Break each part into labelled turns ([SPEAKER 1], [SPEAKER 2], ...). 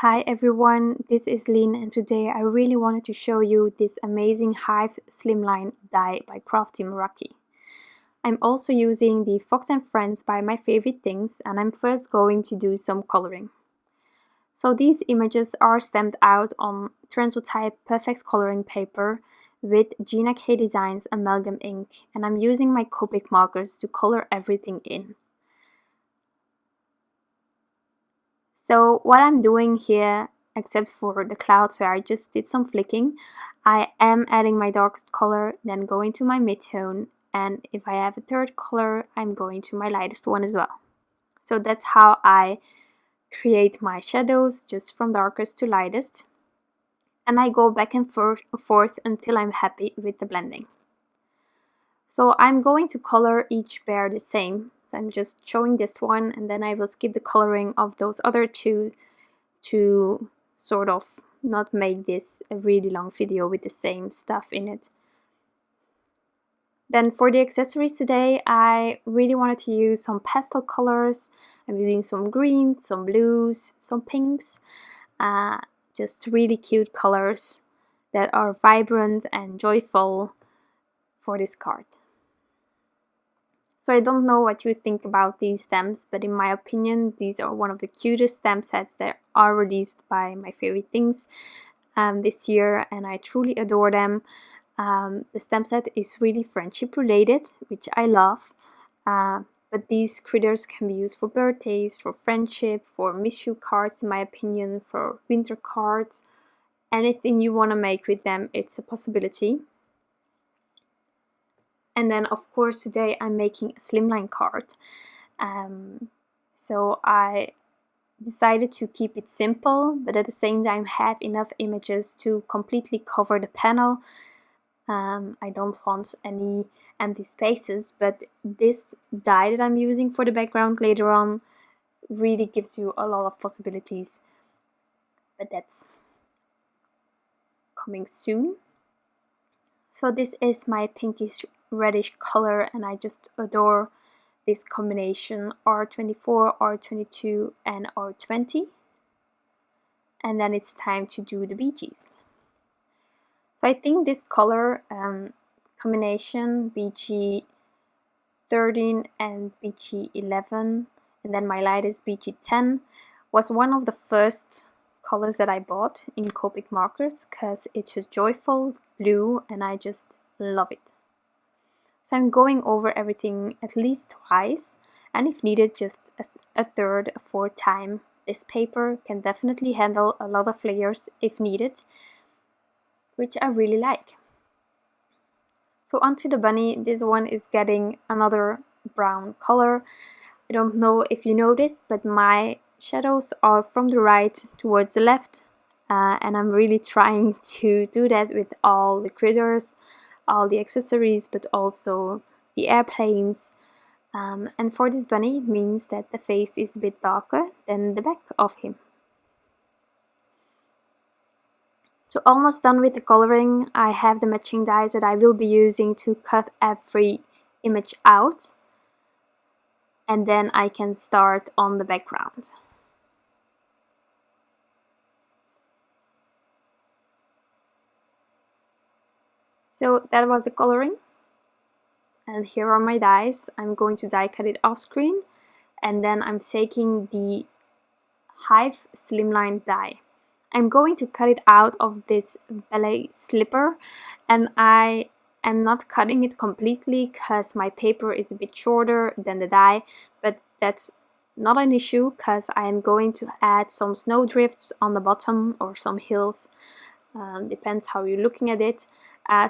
[SPEAKER 1] Hi everyone, this is Lynn and today I really wanted to show you this amazing Hive Slimline Die by Crafty Meraki. I'm also using the Fox and Friends by My Favorite Things and I'm first going to do some coloring. So these images are stamped out on Transotype perfect coloring paper with Gina K Designs Amalgam ink, and I'm using my Copic markers to color everything in. So what I'm doing here, except for the clouds where I just did some flicking, I am adding my darkest color, then going to my mid-tone, and if I have a third color, I'm going to my lightest one as well. So that's how I create my shadows, just from darkest to lightest. And I go back and forth until I'm happy with the blending. So I'm going to color each bear the same. So I'm just showing this one and then I will skip the coloring of those other two to sort of not make this a really long video with the same stuff in it. Then for the accessories today, I really wanted to use some pastel colors. I'm using some greens, some blues, some pinks, just really cute colors that are vibrant and joyful for this card. So I don't know what you think about these stamps, but in my opinion, these are one of the cutest stamp sets that are released by My Favorite Things this year, and I truly adore them. The stamp set is really friendship related, which I love, but these critters can be used for birthdays, for friendship, for miss you cards in my opinion, for winter cards. Anything you want to make with them, it's a possibility. And then of course today I'm making a slimline card. So I decided to keep it simple, but at the same time have enough images to completely cover the panel. I don't want any empty spaces, but this die that I'm using for the background later on really gives you a lot of possibilities. But that's coming soon. So this is my pinkish reddish color and I just adore this combination R24, R22 and R20. And then it's time to do the Bee Gees. So I think this color combination, BG 13 and BG 11, and then my lightest BG 10, was one of the first colors that I bought in Copic markers because it's a joyful blue and I just love it. So I'm going over everything at least twice, and if needed just a third, a fourth time. This paper can definitely handle a lot of layers if needed, which I really like. So onto the bunny. This one is getting another brown color. I don't know if you noticed, but my shadows are from the right towards the left, and I'm really trying to do that with all the critters, all the accessories, but also the airplanes. And for this bunny, it means that the face is a bit darker than the back of him. So almost done with the coloring. I have the matching dies that I will be using to cut every image out, and then I can start on the background. So that was the coloring, and here are my dies. I'm going to die cut it off screen, and then I'm taking the Hive Slimline Die. I'm going to cut it out of this Ballet Slipper, and I am not cutting it completely because my paper is a bit shorter than the die, but that's not an issue because I am going to add some snow drifts on the bottom or some hills, depends how you're looking at it.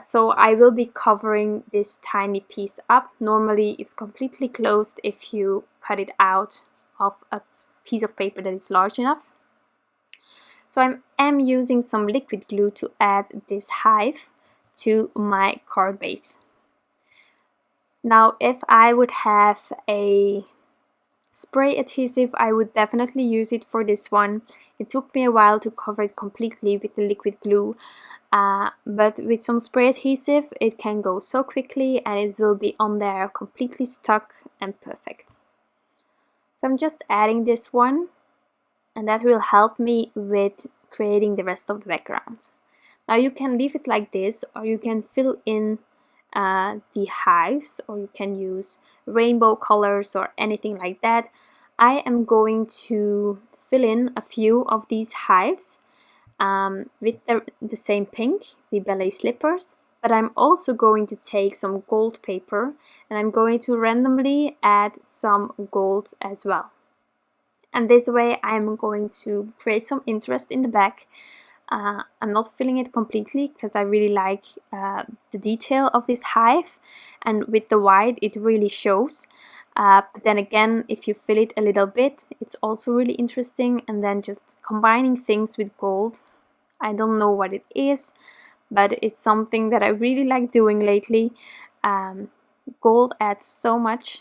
[SPEAKER 1] So I will be covering this tiny piece up. Normally it's completely closed if you cut it out of a piece of paper that is large enough. So I am using some liquid glue to add this hive to my card base. Now if I would have a spray adhesive, I would definitely use it for this one. It took me a while to cover it completely with the liquid glue, but with some spray adhesive it can go so quickly and it will be on there completely stuck and perfect. So I'm just adding this one and that will help me with creating the rest of the background. Now you can leave it like this, or you can fill in the hives, or you can use rainbow colors or anything like that. I am going to fill in a few of these hives with the same pink, the Ballet Slippers, but I'm also going to take some gold paper and I'm going to randomly add some gold as well. And this way I'm going to create some interest in the back. I'm not filling it completely because I really like the detail of this hive, and with the white it really shows. But then again, if you fill it a little bit, it's also really interesting. And then just combining things with gold, I don't know what it is, but it's something that I really like doing lately. Gold adds so much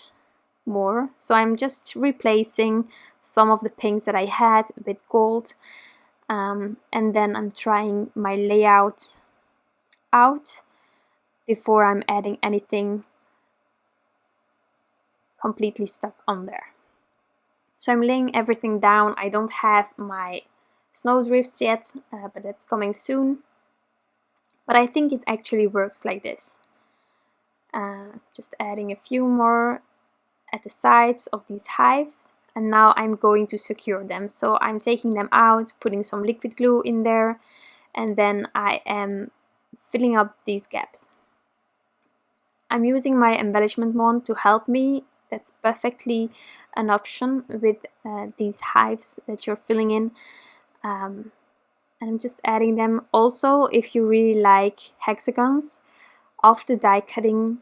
[SPEAKER 1] more, so I'm just replacing some of the pinks that I had with gold, and then I'm trying my layout out before I'm adding anything completely stuck on there. So I'm laying everything down. I don't have my snowdrifts yet, but that's coming soon. But I think it actually works like this. Just adding a few more at the sides of these hives, and now I'm going to secure them. So I'm taking them out, putting some liquid glue in there, and then I am filling up these gaps. I'm using my embellishment wand to help me. That's perfectly an option with these hives that you're filling in. And I'm just adding them. Also, if you really like hexagons, after die cutting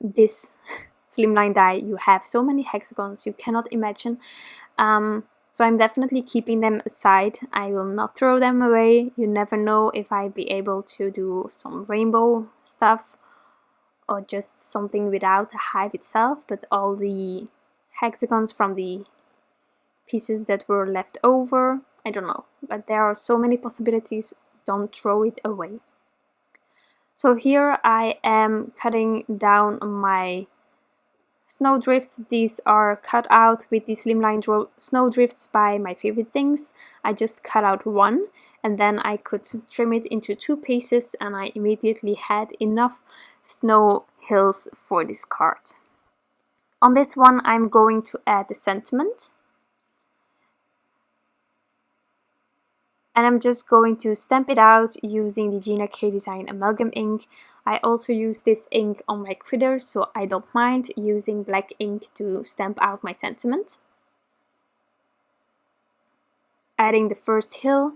[SPEAKER 1] this slimline die, you have so many hexagons you cannot imagine. So I'm definitely keeping them aside. I will not throw them away. You never know if I'll be able to do some rainbow stuff or just something without the hive itself, but all the hexagons from the pieces that were left over, I don't know. But there are so many possibilities, don't throw it away. So here I am cutting down my snowdrifts. These are cut out with the slimline snowdrifts by My Favorite Things. I just cut out one, and then I could trim it into 2 pieces, and I immediately had enough snow hills for this card. On this one I'm going to add the sentiment, and I'm just going to stamp it out using the Gina K-Design Amalgam ink. I also use this ink on my critters, so I don't mind using black ink to stamp out my sentiment. Adding the first hill,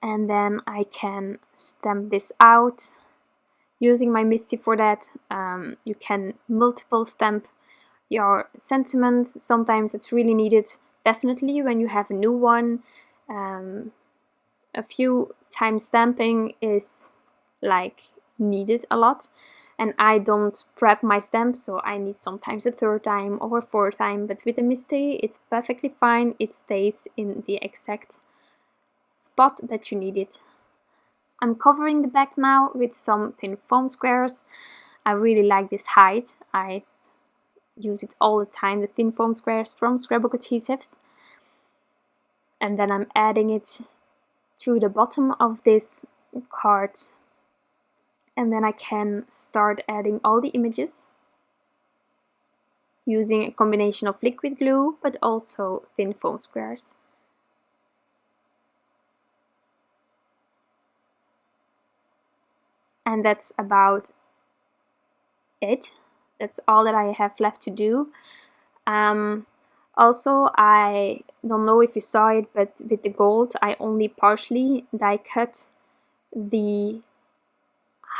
[SPEAKER 1] and then I can stamp this out. Using my Misty for that, you can multiple stamp your sentiment. Sometimes it's really needed, definitely when you have a new one. A few times stamping is like needed a lot, and I don't prep my stamps, so I need sometimes a 3rd time or a 4th time, but with the Misty it's perfectly fine. It stays in the exact spot that you need it. I'm covering the back now with some thin foam squares. I really like this height. I use it all the time, the thin foam squares from Scrapbook Adhesives. And then I'm adding it to the bottom of this card. And then I can start adding all the images using a combination of liquid glue, but also thin foam squares. And that's about it. That's all that I have left to do. Also, I don't know if you saw it, but with the gold I only partially die cut the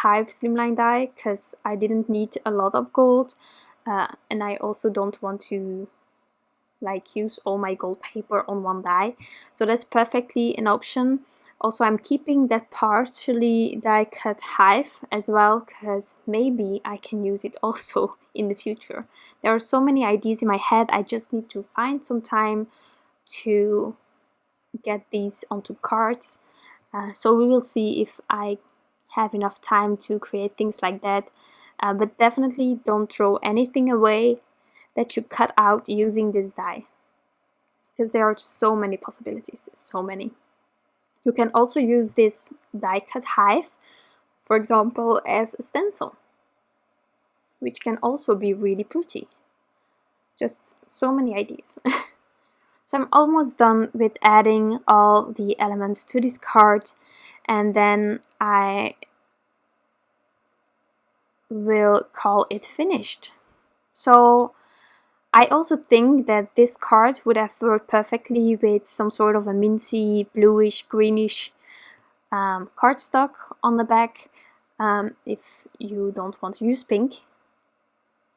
[SPEAKER 1] Hive Slimline Die because I didn't need a lot of gold, and I also don't want to like use all my gold paper on one die, so that's perfectly an option. Also, I'm keeping that partially die cut hive as well because maybe I can use it also in the future. There are so many ideas in my head, I just need to find some time to get these onto cards. So we will see if I have enough time to create things like that. But definitely don't throw anything away that you cut out using this die. because there are so many possibilities, so many. You can also use this die cut hive, for example, as a stencil, which can also be really pretty. Just so many ideas. So I'm almost done with adding all the elements to this card, and then I will call it finished. So I also think that this card would have worked perfectly with some sort of a minty, bluish, greenish cardstock on the back, if you don't want to use pink.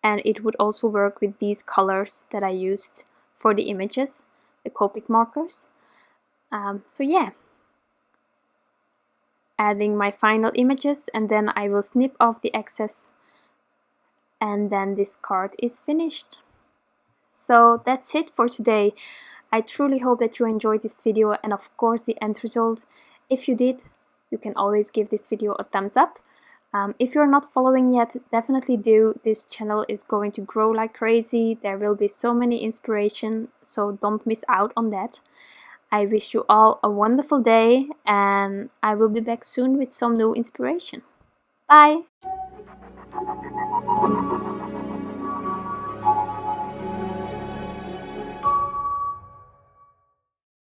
[SPEAKER 1] And it would also work with these colors that I used for the images, the Copic markers. So yeah, adding my final images, and then I will snip off the excess, and then this card is finished. So that's it for today. I truly hope that you enjoyed this video and of course the end result. If you did, you can always give this video a thumbs up. If you're not following yet, definitely do. This channel is going to grow like crazy. There will be so many inspiration, so don't miss out on that. I wish you all a wonderful day, and I will be back soon with some new inspiration. Bye!